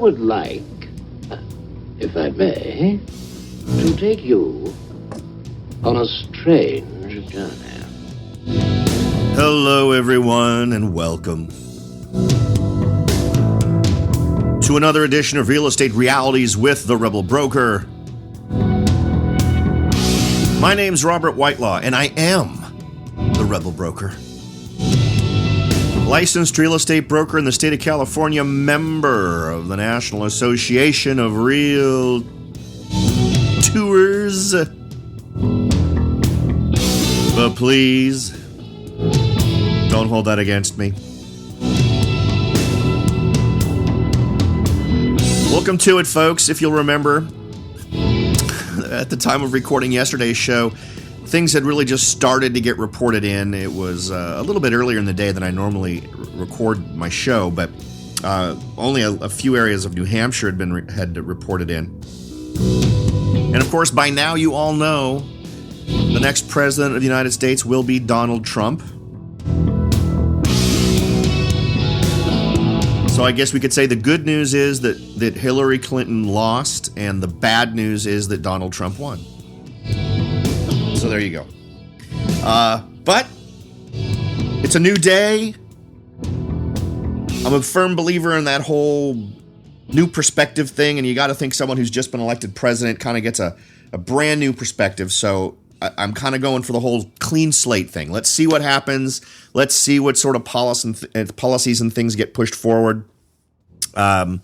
would like, if I may, to take you on a strange journey. Hello, everyone, and welcome to another edition of Real Estate Realities with the Rebel Broker. My name's Robert Whitelaw, and I am the Rebel Broker. Licensed real estate broker in the state of California, member of the National Association of Realtors. But please, don't hold that against me. Welcome to it, folks. If you'll remember, at the time of recording yesterday's show, things had really just started to get reported in. It was a little bit earlier in the day than I normally record my show, but only a few areas of New Hampshire had reported in. And of course, by now you all know the next president of the United States will be Donald Trump. So I guess we could say the good news is that Hillary Clinton lost, and the bad news is that Donald Trump won. So there you go. But it's a new day. I'm a firm believer in that whole new perspective thing, and you got to think someone who's just been elected president kind of gets a brand new perspective. So I'm kind of going for the whole clean slate thing. Let's see what happens. Let's see what sort of policies and things get pushed forward. We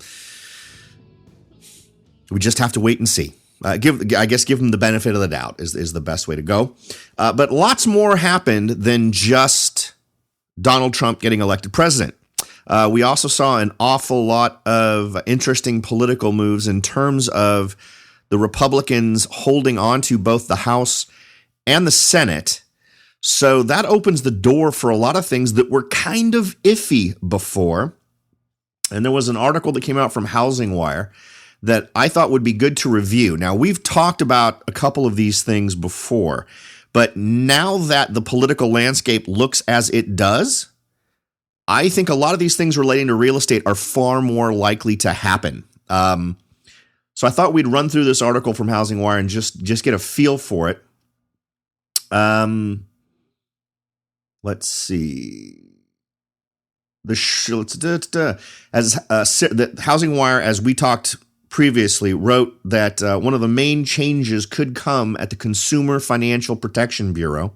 just have to wait and see. Give them the benefit of the doubt is the best way to go. But lots more happened than just Donald Trump getting elected president. We also saw an awful lot of interesting political moves in terms of the Republicans holding on to both the House and the Senate. So that opens the door for a lot of things that were kind of iffy before. And there was an article that came out from Housing Wire that I thought would be good to review. Now, we've talked about a couple of these things before, but now that the political landscape looks as it does, I think a lot of these things relating to real estate are far more likely to happen. So I thought we'd run through this article from Housing Wire and just get a feel for it. Let's see. The Housing Wire, as we talked previously, wrote that one of the main changes could come at the Consumer Financial Protection Bureau.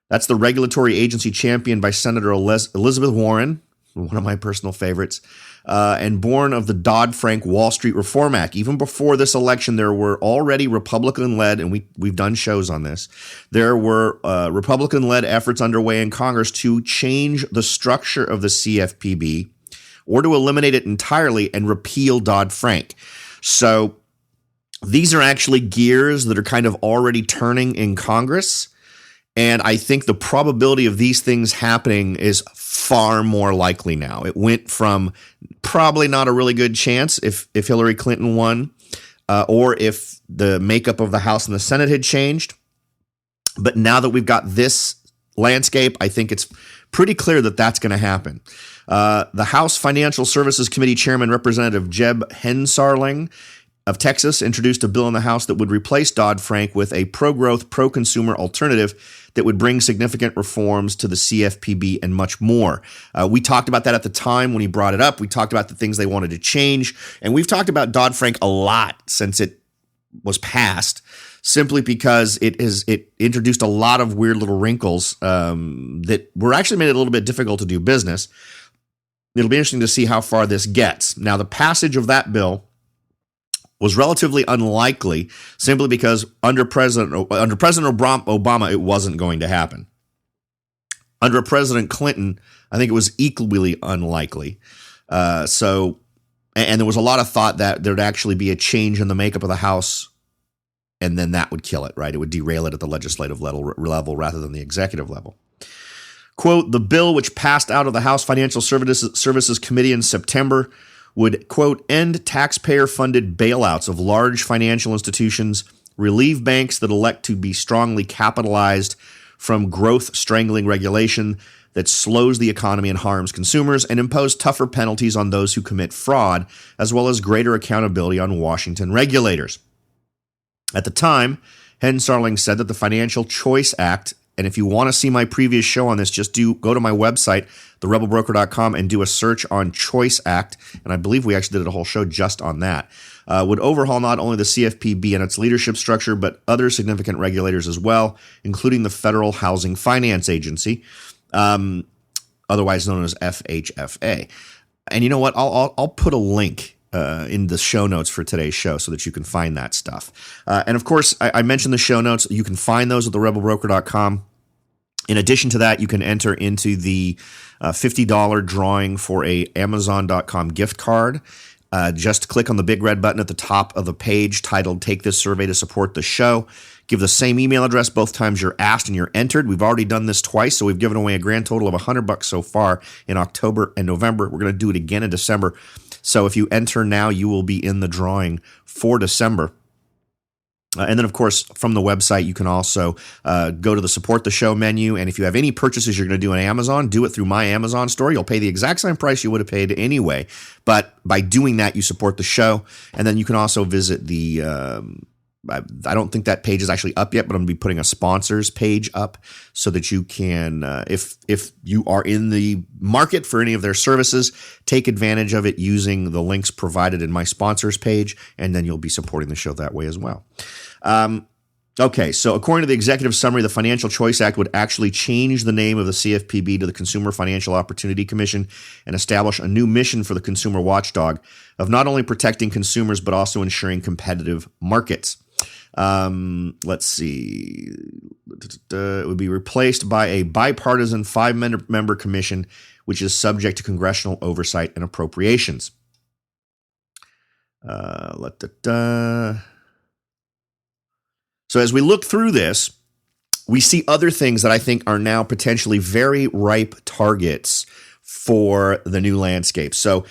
That's the regulatory agency championed by Senator Elizabeth Warren, one of my personal favorites, and born of the Dodd Frank Wall Street Reform Act. Even before this election, there were already Republican-led, and we've done shows on this, there were Republican-led efforts underway in Congress to change the structure of the CFPB or to eliminate it entirely and repeal Dodd Frank. So these are actually gears that are kind of already turning in Congress. And I think the probability of these things happening is far more likely now. It went from probably not a really good chance if Hillary Clinton won, or if the makeup of the House and the Senate had changed. But now that we've got this landscape, I think it's pretty clear that that's going to happen. The House Financial Services Committee Chairman, Representative Jeb Hensarling of Texas, introduced a bill in the House that would replace Dodd-Frank with a pro-growth, pro-consumer alternative that would bring significant reforms to the CFPB and much more. We talked about that at the time when he brought it up. We talked about the things they wanted to change, and we've talked about Dodd-Frank a lot since it was passed, simply because it introduced a lot of weird little wrinkles that were actually made it a little bit difficult to do business. It'll be interesting to see how far this gets. Now, the passage of that bill was relatively unlikely simply because under President Obama, it wasn't going to happen. Under President Clinton, I think it was equally unlikely. And there was a lot of thought that there'd actually be a change in the makeup of the House, and then that would kill it, right? It would derail it at the legislative level rather than the executive level. Quote, the bill, which passed out of the House Financial Services Committee in September, would, quote, end taxpayer-funded bailouts of large financial institutions, relieve banks that elect to be strongly capitalized from growth-strangling regulation, that slows the economy and harms consumers, and impose tougher penalties on those who commit fraud, as well as greater accountability on Washington regulators. At the time, Hensarling said that the Financial Choice Act, and if you want to see my previous show on this, just go to my website, therebelbroker.com, and do a search on Choice Act, and I believe we actually did a whole show just on that, would overhaul not only the CFPB and its leadership structure, but other significant regulators as well, including the Federal Housing Finance Agency, otherwise known as FHFA. And you know what? I'll put a link in the show notes for today's show so that you can find that stuff. And of course, I mentioned the show notes. You can find those at therebelbroker.com. In addition to that, you can enter into the $50 drawing for a Amazon.com gift card. Just click on the big red button at the top of the page titled Take This Survey to Support the Show. Give the same email address both times you're asked and you're entered. We've already done this twice, so we've given away a grand total of $100 so far in October and November. We're going to do it again in December. So if you enter now, you will be in the drawing for December. And then, of course, from the website, you can also go to the Support the Show menu. And if you have any purchases you're going to do on Amazon, do it through my Amazon store. You'll pay the exact same price you would have paid anyway. But by doing that, you support the show. And then you can also visit the I don't think that page is actually up yet, but I'm going to be putting a sponsors page up so that you can, if you are in the market for any of their services, take advantage of it using the links provided in my sponsors page, and then you'll be supporting the show that way as well. Okay, so according to the executive summary, the Financial Choice Act would actually change the name of the CFPB to the Consumer Financial Opportunity Commission and establish a new mission for the consumer watchdog of not only protecting consumers, but also ensuring competitive markets. Let's see. It would be replaced by a bipartisan 5-member commission, which is subject to congressional oversight and appropriations. So as we look through this, we see other things that I think are now potentially very ripe targets for the new landscape. So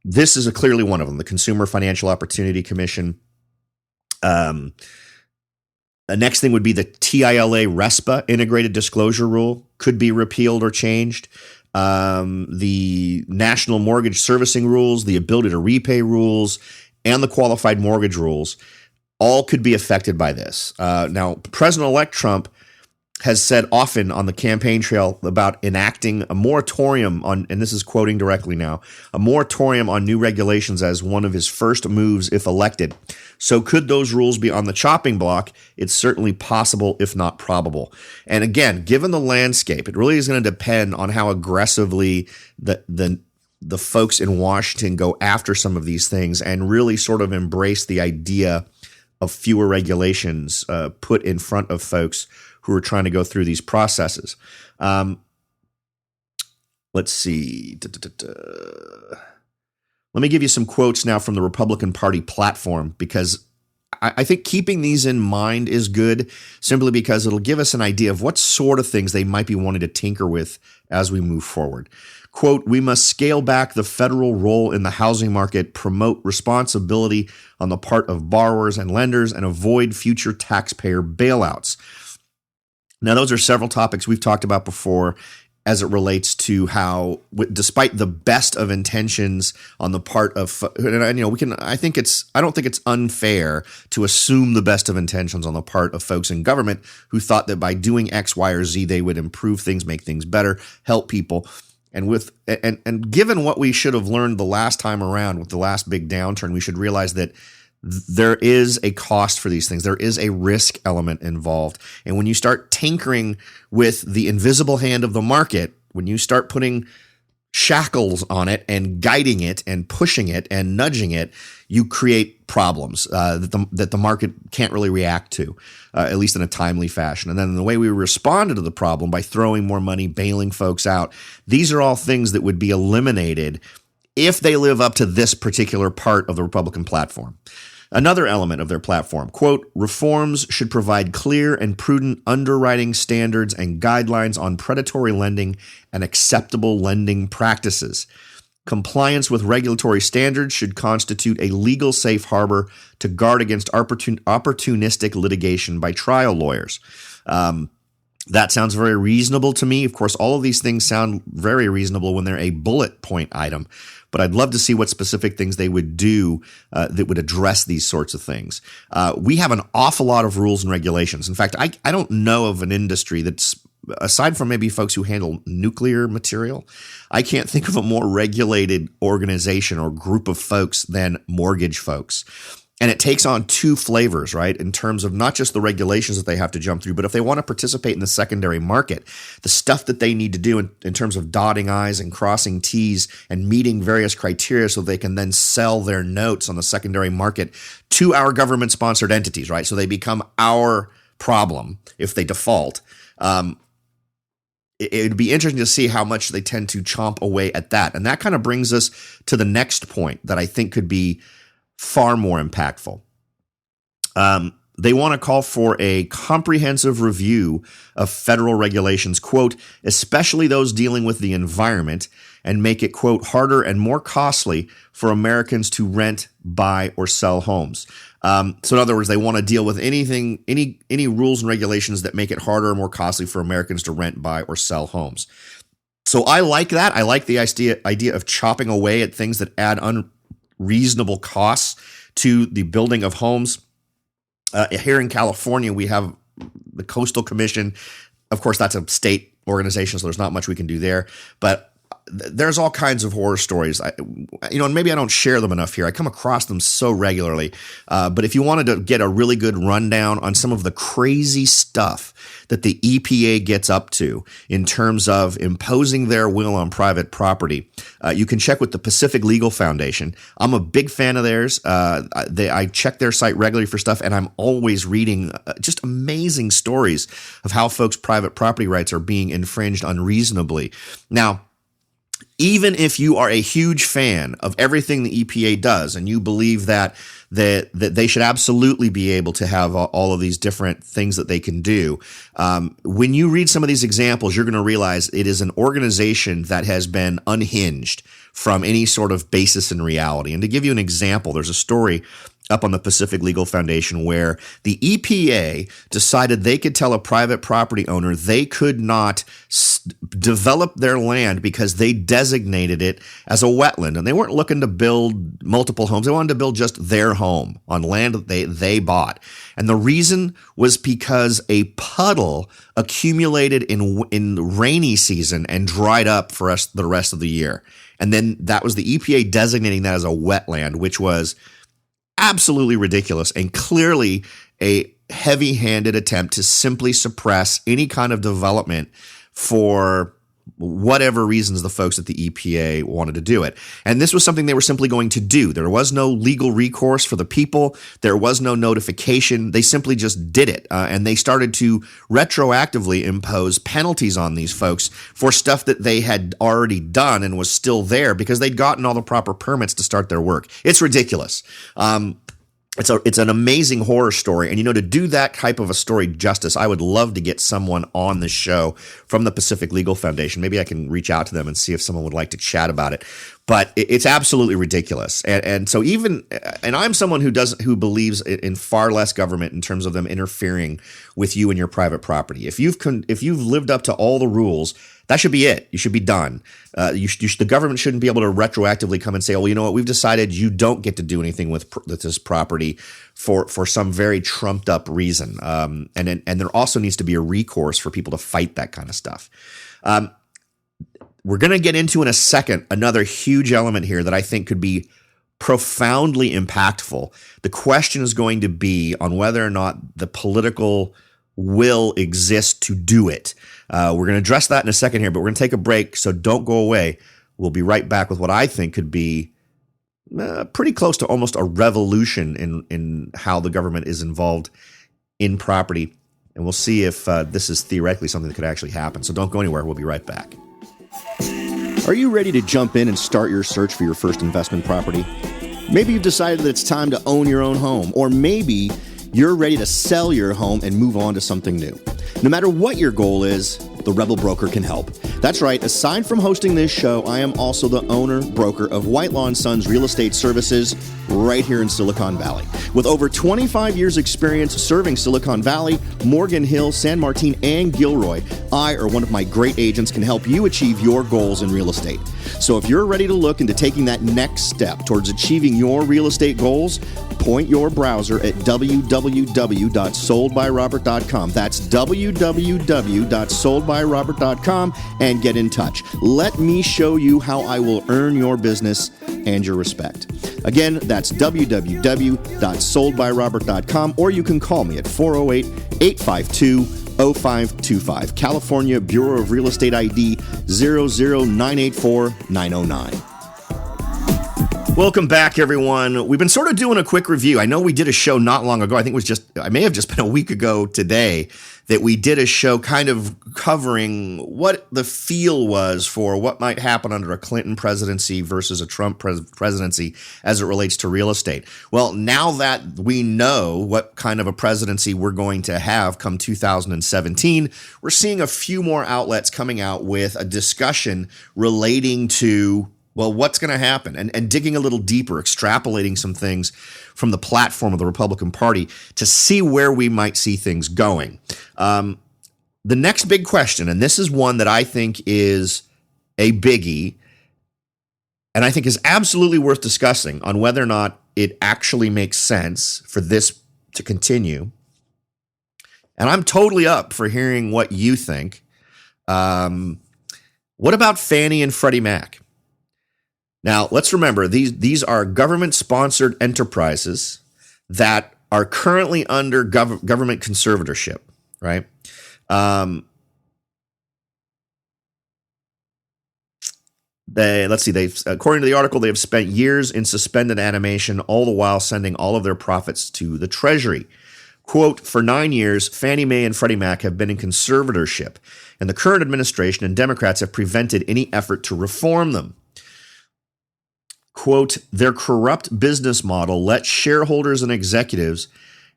this is clearly one of them, the Consumer Financial Opportunity Commission. The next thing would be the TILA RESPA integrated disclosure rule could be repealed or changed. The national mortgage servicing rules, the ability to repay rules, and the qualified mortgage rules all could be affected by this. Now, President-elect Trump has said often on the campaign trail about enacting a moratorium on, and this is quoting directly now, a moratorium on new regulations as one of his first moves if elected. So could those rules be on the chopping block? It's certainly possible, if not probable. And again, given the landscape, it really is going to depend on how aggressively the folks in Washington go after some of these things and really sort of embrace the idea of fewer regulations put in front of folks who are trying to go through these processes. Let's see. Let me give you some quotes now from the Republican Party platform, because I think keeping these in mind is good, simply because it'll give us an idea of what sort of things they might be wanting to tinker with as we move forward. Quote, "We must scale back the federal role in the housing market, promote responsibility on the part of borrowers and lenders, and avoid future taxpayer bailouts." Now, those are several topics we've talked about before as it relates to how, despite the best of intentions on the part of, and you know, I don't think it's unfair to assume the best of intentions on the part of folks in government who thought that by doing X, Y, or Z, they would improve things, make things better, help people. And given what we should have learned the last time around with the last big downturn, we should realize that there is a cost for these things. There is a risk element involved. And when you start tinkering with the invisible hand of the market, when you start putting shackles on it and guiding it and pushing it and nudging it, you create problems that the market can't really react to, at least in a timely fashion. And then the way we responded to the problem by throwing more money, bailing folks out, these are all things that would be eliminated if they live up to this particular part of the Republican platform. Another element of their platform, quote, "Reforms should provide clear and prudent underwriting standards and guidelines on predatory lending and acceptable lending practices. Compliance with regulatory standards should constitute a legal safe harbor to guard against opportunistic litigation by trial lawyers." That sounds very reasonable to me. Of course, all of these things sound very reasonable when they're a bullet point item, but I'd love to see what specific things they would do that would address these sorts of things. We have an awful lot of rules and regulations. In fact, I don't know of an industry that's, aside from maybe folks who handle nuclear material, I can't think of a more regulated organization or group of folks than mortgage folks. And it takes on two flavors, right, in terms of not just the regulations that they have to jump through, but if they want to participate in the secondary market, the stuff that they need to do in terms of dotting I's and crossing T's and meeting various criteria so they can then sell their notes on the secondary market to our government-sponsored entities, right? So they become our problem if they default. It would be interesting to see how much they tend to chomp away at that. And that kind of brings us to the next point that I think could be far more impactful. They want to call for a comprehensive review of federal regulations, quote, especially those dealing with the environment, and make it, quote, harder and more costly for Americans to rent, buy, or sell homes. So in other words, they want to deal with any rules and regulations that make it harder or more costly for Americans to rent, buy, or sell homes. So I like that. I like the idea of chopping away at things that add unreasonable costs to the building of homes. Here in California, we have the Coastal Commission. Of course, that's a state organization, so there's not much we can do there. But there's all kinds of horror stories, and maybe I don't share them enough here. I come across them so regularly. But if you wanted to get a really good rundown on some of the crazy stuff that the EPA gets up to in terms of imposing their will on private property, you can check with the Pacific Legal Foundation. I'm a big fan of theirs. I check their site regularly for stuff, and I'm always reading just amazing stories of how folks' private property rights are being infringed unreasonably. Now, even if you are a huge fan of everything the EPA does and you believe that they should absolutely be able to have all of these different things that they can do, when you read some of these examples, you're going to realize it is an organization that has been unhinged from any sort of basis in reality. And to give you an example, there's a story up on the Pacific Legal Foundation where the EPA decided they could tell a private property owner they could not develop their land because they designated it as a wetland. And they weren't looking to build multiple homes. They wanted to build just their home on land that they bought. And the reason was because a puddle accumulated in rainy season and dried up for the rest of the year. And then that was the EPA designating that as a wetland, which was absolutely ridiculous and clearly a heavy-handed attempt to simply suppress any kind of development for whatever reasons the folks at the EPA wanted to do it. And this was something they were simply going to do. There was no legal recourse for the people. There was no notification. They simply just did it. And they started to retroactively impose penalties on these folks for stuff that they had already done and was still there because they'd gotten all the proper permits to start their work. It's ridiculous. It's an amazing horror story. And, to do that type of a story justice, I would love to get someone on the show from the Pacific Legal Foundation. Maybe I can reach out to them and see if someone would like to chat about it. But it's absolutely ridiculous. And so and I'm someone who believes in far less government in terms of them interfering with you and your private property. If you've lived up to all the rules, that should be it. You should be done. The government shouldn't be able to retroactively come and say, "Oh, you know what? We've decided you don't get to do anything with this property for some very trumped up reason." And there also needs to be a recourse for people to fight that kind of stuff. We're going to get into in a second another huge element here that I think could be profoundly impactful. The question is going to be on whether or not the political will exists to do it. We're going to address that in a second here, but we're going to take a break, so don't go away. We'll be right back with what I think could be pretty close to almost a revolution in how the government is involved in property, and we'll see if this is theoretically something that could actually happen. So don't go anywhere. We'll be right back. Are you ready to jump in and start your search for your first investment property? Maybe you've decided that it's time to own your own home, or maybe you're ready to sell your home and move on to something new. No matter what your goal is, the Rebel Broker can help. That's right. Aside from hosting this show, I am also the owner, broker of Whitelaw & Sons Real Estate Services right here in Silicon Valley. With over 25 years experience serving Silicon Valley, Morgan Hill, San Martin, and Gilroy, I or one of my great agents can help you achieve your goals in real estate. So if you're ready to look into taking that next step towards achieving your real estate goals, point your browser at www.soldbyrobert.com. That's www.soldbyrobert.com and get in touch. Let me show you how I will earn your business and your respect. Again, that's www.soldbyrobert.com, or you can call me at 408-852-0525. California Bureau of Real Estate ID 00984-909. Welcome back, everyone. We've been sort of doing a quick review. I know we did a show not long ago. I think I may have just been a week ago today that we did a show kind of covering what the feel was for what might happen under a Clinton presidency versus a Trump presidency as it relates to real estate. Well, now that we know what kind of a presidency we're going to have come 2017, we're seeing a few more outlets coming out with a discussion relating to, well, what's going to happen? And digging a little deeper, extrapolating some things from the platform of the Republican Party to see where we might see things going. The next big question, and this is one that I think is a biggie, and I think is absolutely worth discussing on whether or not it actually makes sense for this to continue. And I'm totally up for hearing what you think. What about Fannie and Freddie Mac? Now, let's remember, these are government-sponsored enterprises that are currently under government conservatorship, right? According to the article, they have spent years in suspended animation, all the while sending all of their profits to the Treasury. Quote, for 9 years, Fannie Mae and Freddie Mac have been in conservatorship, and the current administration and Democrats have prevented any effort to reform them. Quote, their corrupt business model lets shareholders and executives,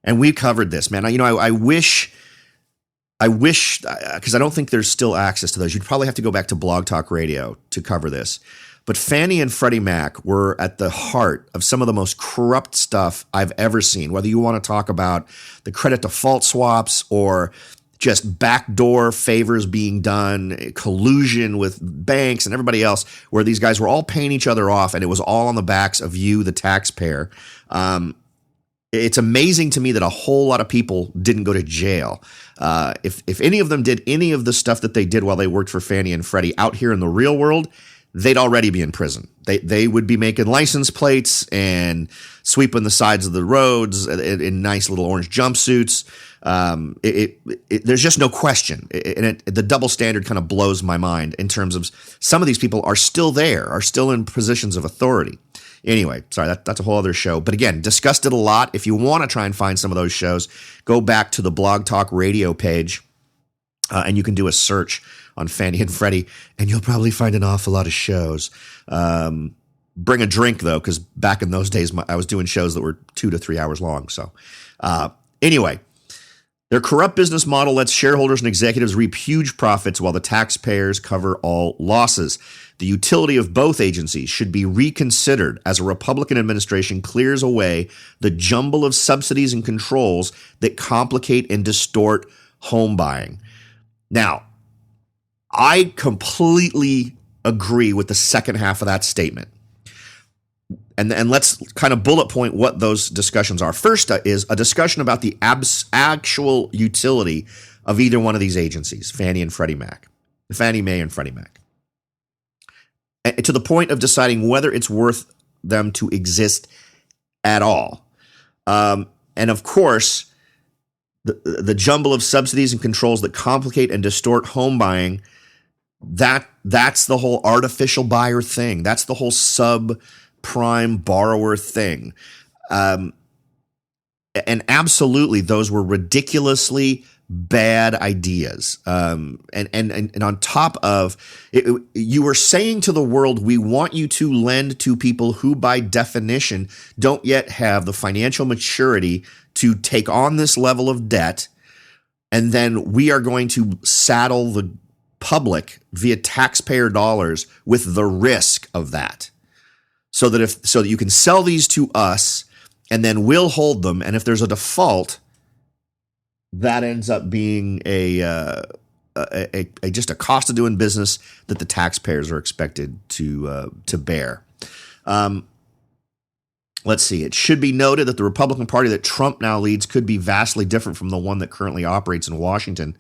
and we covered this, man. I wish, because I don't think there's still access to those. You'd probably have to go back to Blog Talk Radio to cover this. But Fannie and Freddie Mac were at the heart of some of the most corrupt stuff I've ever seen, whether you want to talk about the credit default swaps or just backdoor favors being done, collusion with banks and everybody else, where these guys were all paying each other off, and it was all on the backs of you, the taxpayer. It's amazing to me that a whole lot of people didn't go to jail. If any of them did any of the stuff that they did while they worked for Fannie and Freddie out here in the real world, they'd already be in prison. They would be making license plates and sweeping the sides of the roads in nice little orange jumpsuits. There's just no question. The double standard kind of blows my mind in terms of some of these people are still there, are still in positions of authority. Anyway, sorry, that's a whole other show. But again, discussed it a lot. If you want to try and find some of those shows, go back to the Blog Talk Radio page, and you can do a search on Fannie and Freddie, and you'll probably find an awful lot of shows. Bring a drink, though, because back in those days, I was doing shows that were 2 to 3 hours long. So anyway, their corrupt business model lets shareholders and executives reap huge profits while the taxpayers cover all losses. The utility of both agencies should be reconsidered as a Republican administration clears away the jumble of subsidies and controls that complicate and distort home buying. Now, I completely agree with the second half of that statement. And let's kind of bullet point what those discussions are. First is a discussion about the actual utility of either one of these agencies, Fannie Mae and Freddie Mac, to the point of deciding whether it's worth them to exist at all. And of course, the jumble of subsidies and controls that complicate and distort home buying, that's the whole artificial buyer thing. That's the whole subprime borrower thing. And absolutely, those were ridiculously bad ideas. And on top of it, you were saying to the world, we want you to lend to people who by definition don't yet have the financial maturity to take on this level of debt. And then we are going to saddle public via taxpayer dollars with the risk of that. So that you can sell these to us and then we'll hold them. And if there's a default, that ends up being just a cost of doing business that the taxpayers are expected to bear. Let's see. It should be noted that the Republican Party that Trump now leads could be vastly different from the one that currently operates in Washington.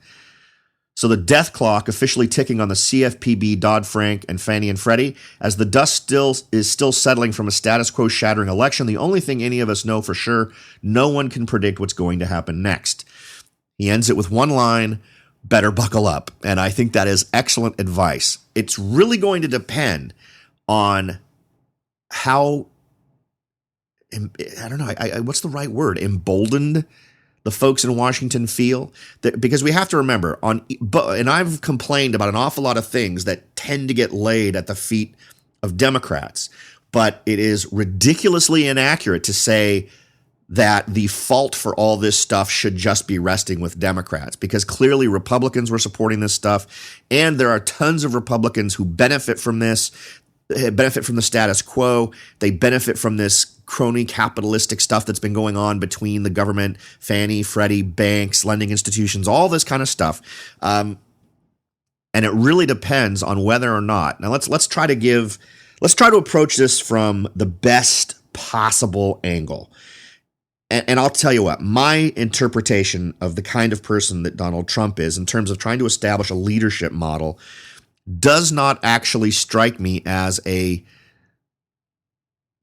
So the death clock officially ticking on the CFPB, Dodd Frank, and Fannie and Freddie, as the dust is still settling from a status quo shattering election. The only thing any of us know for sure, no one can predict what's going to happen next. He ends it with one line: better buckle up. And I think that is excellent advice. It's really going to depend on how, I don't know, what's the right word? Emboldened the folks in Washington feel, that, because we have to remember and I've complained about an awful lot of things that tend to get laid at the feet of Democrats, but it is ridiculously inaccurate to say that the fault for all this stuff should just be resting with Democrats, because clearly Republicans were supporting this stuff, and there are tons of Republicans who benefit from this, benefit from the status quo. They benefit from this crony capitalistic stuff that's been going on between the government, Fannie, Freddie, banks, lending institutions, all this kind of stuff. And it really depends on whether or not. Now let's try to approach this from the best possible angle. And I'll tell you what, my interpretation of the kind of person that Donald Trump is in terms of trying to establish a leadership model does not actually strike me as a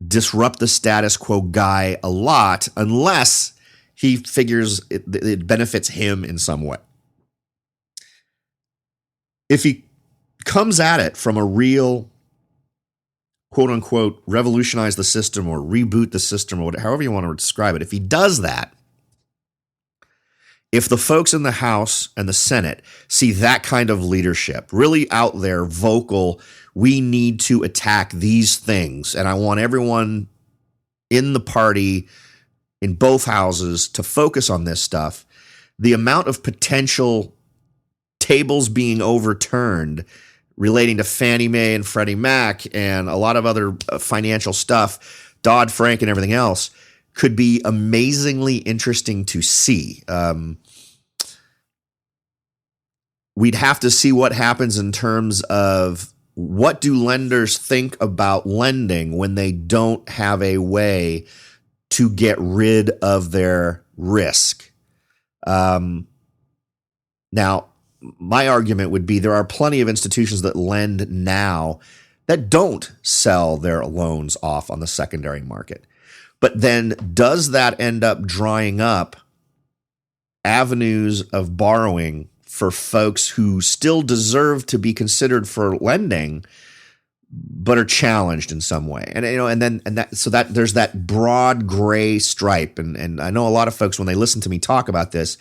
disrupt the status quo guy a lot, unless he figures it benefits him in some way. If he comes at it from a real, quote unquote, revolutionize the system or reboot the system or whatever, however you want to describe it, if he does that, if the folks in the House and the Senate see that kind of leadership, really out there, vocal, we need to attack these things, and I want everyone in the party, in both houses, to focus on this stuff, the amount of potential tables being overturned relating to Fannie Mae and Freddie Mac and a lot of other financial stuff, Dodd Frank and everything else, could be amazingly interesting to see. We'd have to see what happens in terms of what do lenders think about lending when they don't have a way to get rid of their risk. Now, my argument would be there are plenty of institutions that lend now that don't sell their loans off on the secondary market. But then does that end up drying up avenues of borrowing for folks who still deserve to be considered for lending, but are challenged in some way? And there's that broad gray stripe. And I know a lot of folks, when they listen to me talk about this,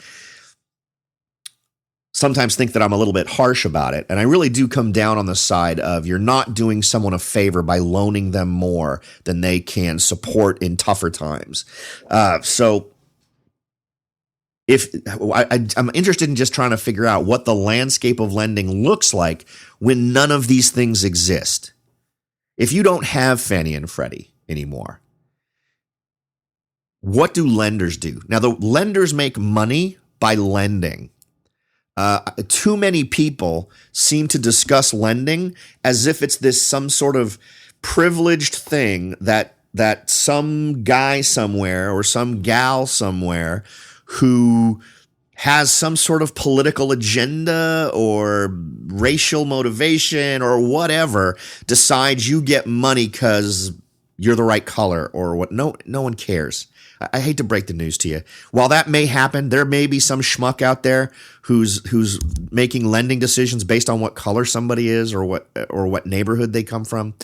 sometimes think that I'm a little bit harsh about it. And I really do come down on the side of you're not doing someone a favor by loaning them more than they can support in tougher times. So if I'm interested in just trying to figure out what the landscape of lending looks like when none of these things exist. If you don't have Fannie and Freddie anymore, what do lenders do? Now, the lenders make money by lending. Too many people seem to discuss lending as if it's some sort of privileged thing that some guy somewhere or some gal somewhere who has some sort of political agenda or racial motivation or whatever decides you get money because you're the right color or what. No one cares. I hate to break the news to you. While that may happen, there may be some schmuck out there who's making lending decisions based on what color somebody is or what neighborhood they come from.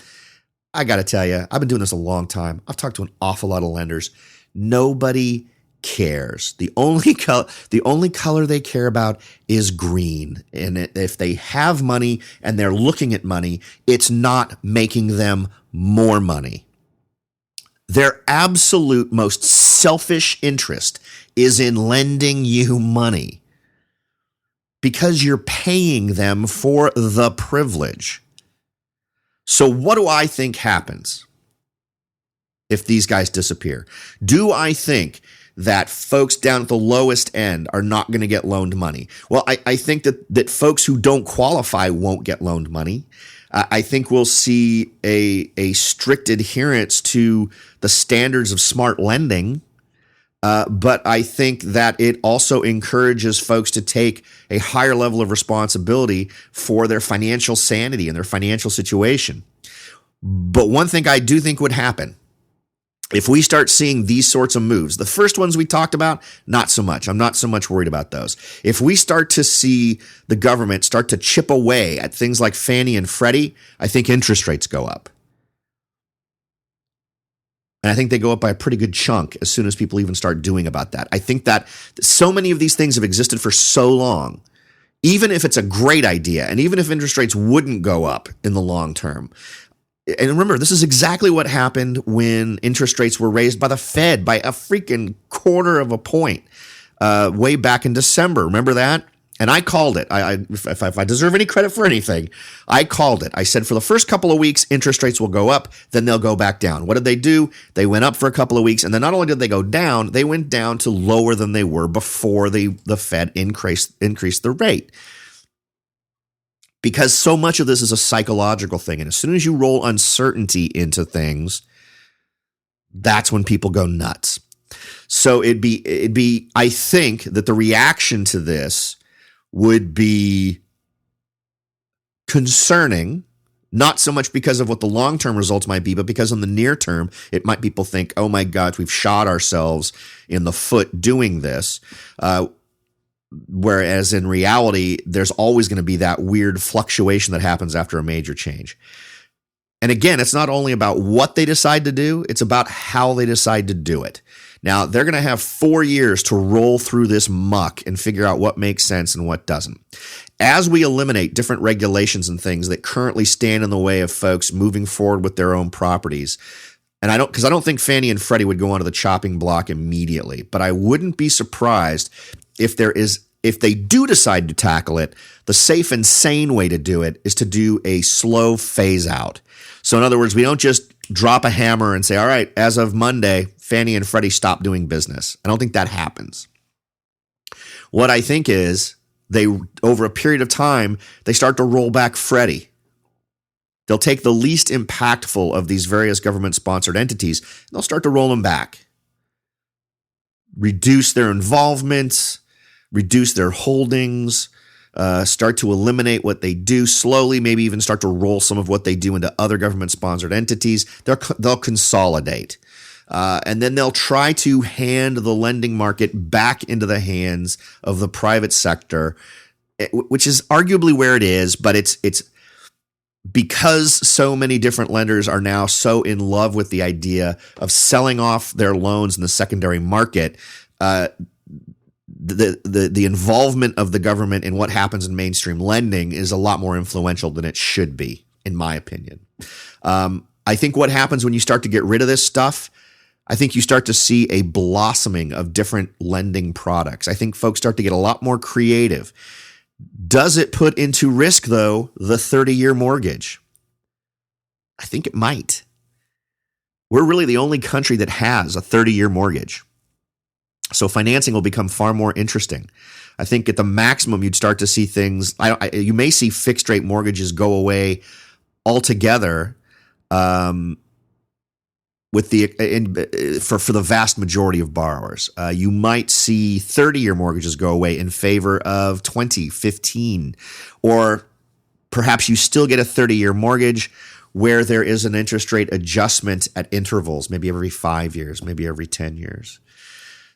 I got to tell you, I've been doing this a long time. I've talked to an awful lot of lenders. Nobody cares. The only color they care about is green. And if they have money and they're looking at money, it's not making them more money. Their absolute most selfish interest is in lending you money. because you're paying them for the privilege. So what do I think happens if these guys disappear? Do I think that folks down at the lowest end are not going to get loaned money? Well, I think that folks who don't qualify won't get loaned money. I think we'll see a strict adherence to the standards of smart lending. But I think that it also encourages folks to take a higher level of responsibility for their financial sanity and their financial situation. But one thing I do think would happen, if we start seeing these sorts of moves, the first ones we talked about, not so much. I'm not so much worried about those. If we start to see the government start to chip away at things like Fannie and Freddie, I think interest rates go up. And I think they go up by a pretty good chunk as soon as people even start doing about that. I think that so many of these things have existed for so long, even if it's a great idea, and even if interest rates wouldn't go up in the long term. And remember, this is exactly what happened when interest rates were raised by the Fed by a freaking quarter of a point way back in December. Remember that? And I called it. If I deserve any credit for anything, I called it. I said for the first couple of weeks, interest rates will go up, then they'll go back down. What did they do? They went up for a couple of weeks, and then not only did they go down, they went down to lower than they were before the Fed increased the rate. Because so much of this is a psychological thing. And as soon as you roll uncertainty into things, that's when people go nuts. So it'd be, I think that the reaction to this would be concerning, not so much because of what the long-term results might be, but because in the near term, it might people think, oh my God, we've shot ourselves in the foot doing this. Whereas in reality, there's always going to be that weird fluctuation that happens after a major change. And again, it's not only about what they decide to do, it's about how they decide to do it. Now, they're going to have 4 years to roll through this muck and figure out what makes sense and what doesn't. As we eliminate different regulations and things that currently stand in the way of folks moving forward with their own properties, and I don't think Fannie and Freddie would go onto the chopping block immediately, but I wouldn't be surprised if they do decide to tackle it. The safe and sane way to do it is to do a slow phase out. So in other words, we don't just drop a hammer and say, all right, as of Monday, Fannie and Freddie stop doing business. I don't think that happens. What I think is over a period of time, they start to roll back Freddie. They'll take the least impactful of these various government-sponsored entities, and they'll start to roll them back. Reduce their involvement, reduce their holdings, start to eliminate what they do slowly, maybe even start to roll some of what they do into other government-sponsored entities. They'll consolidate. And then they'll try to hand the lending market back into the hands of the private sector, which is arguably where it is, but it's because so many different lenders are now so in love with the idea of selling off their loans in the secondary market, the involvement of the government in what happens in mainstream lending is a lot more influential than it should be, in my opinion. I think what happens when you start to get rid of this stuff, I think you start to see a blossoming of different lending products. I think folks start to get a lot more creative. Does it put into risk, though, the 30-year mortgage? I think it might. We're really the only country that has a 30-year mortgage. So financing will become far more interesting. I think at the maximum, you'd start to see things. You may see fixed rate mortgages go away altogether. For the vast majority of borrowers, you might see 30-year mortgages go away in favor of 20, 15, or perhaps you still get a 30-year mortgage where there is an interest rate adjustment at intervals, maybe every 5 years, maybe every 10 years.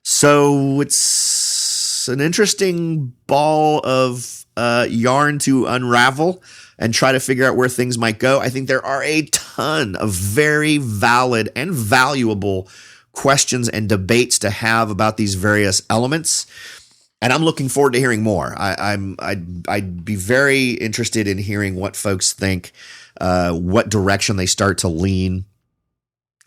So it's an interesting ball of yarn to unravel and try to figure out where things might go. I think there are a ton of very valid and valuable questions and debates to have about these various elements, and I'm looking forward to hearing more. I'd be very interested in hearing what folks think, what direction they start to lean.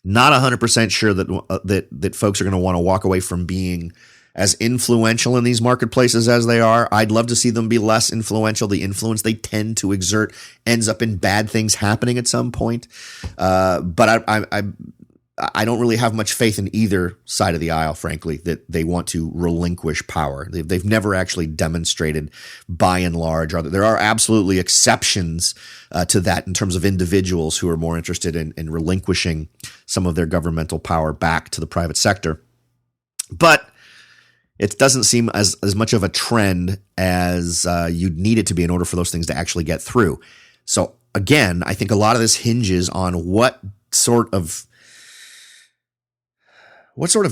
Not 100% sure that folks are going to want to walk away from being as influential in these marketplaces as they are. I'd love to see them be less influential. The influence they tend to exert ends up in bad things happening at some point. But I don't really have much faith in either side of the aisle, frankly, that they want to relinquish power. They've never actually demonstrated, by and large. There are absolutely exceptions to that in terms of individuals who are more interested in relinquishing some of their governmental power back to the private sector. But it doesn't seem as much of a trend as you'd need it to be in order for those things to actually get through. So again, I think a lot of this hinges on what sort of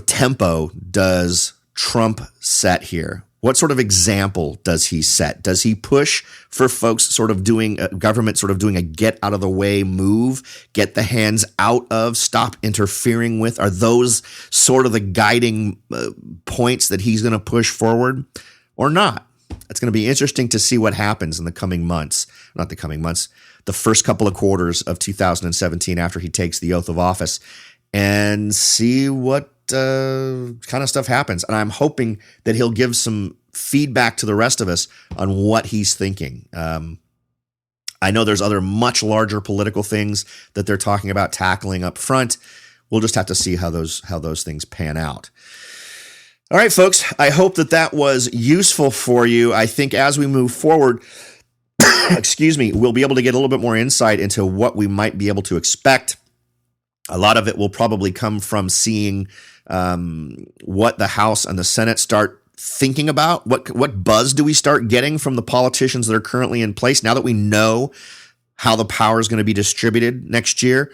tempo does Trump set here? What sort of example does he set? Does he push for folks sort of doing government sort of doing a get out of the way move, get the hands out of, stop interfering with? Are those sort of the guiding points that he's going to push forward or not? It's going to be interesting to see what happens in the coming months, the first couple of quarters of 2017 after he takes the oath of office, and see what kind of stuff happens. And I'm hoping that he'll give some feedback to the rest of us on what he's thinking. I know there's other much larger political things that they're talking about tackling up front. We'll just have to see how those things pan out. All right, folks, I hope that was useful for you. I think as we move forward, we'll be able to get a little bit more insight into what we might be able to expect. A lot of it will probably come from seeing what the House and the Senate start thinking about. What buzz do we start getting from the politicians that are currently in place now that we know how the power is going to be distributed next year?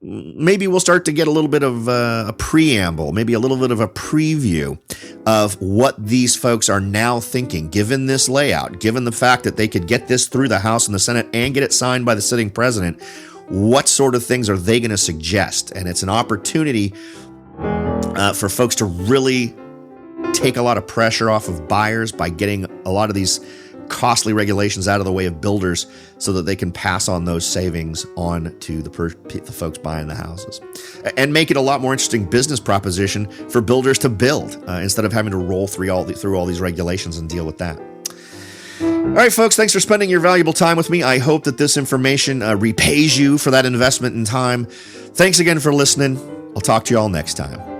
Maybe we'll start to get a little bit of a preamble, maybe a little bit of a preview of what these folks are now thinking, given this layout, given the fact that they could get this through the House and the Senate and get it signed by the sitting president. What sort of things are they going to suggest? And it's an opportunity for folks to really take a lot of pressure off of buyers by getting a lot of these costly regulations out of the way of builders so that they can pass on those savings on to the folks buying the houses, and make it a lot more interesting business proposition for builders to build instead of having to roll through all these regulations and deal with that. All right, folks, thanks for spending your valuable time with me. I hope that this information repays you for that investment in time. Thanks again for listening. I'll talk to you all next time.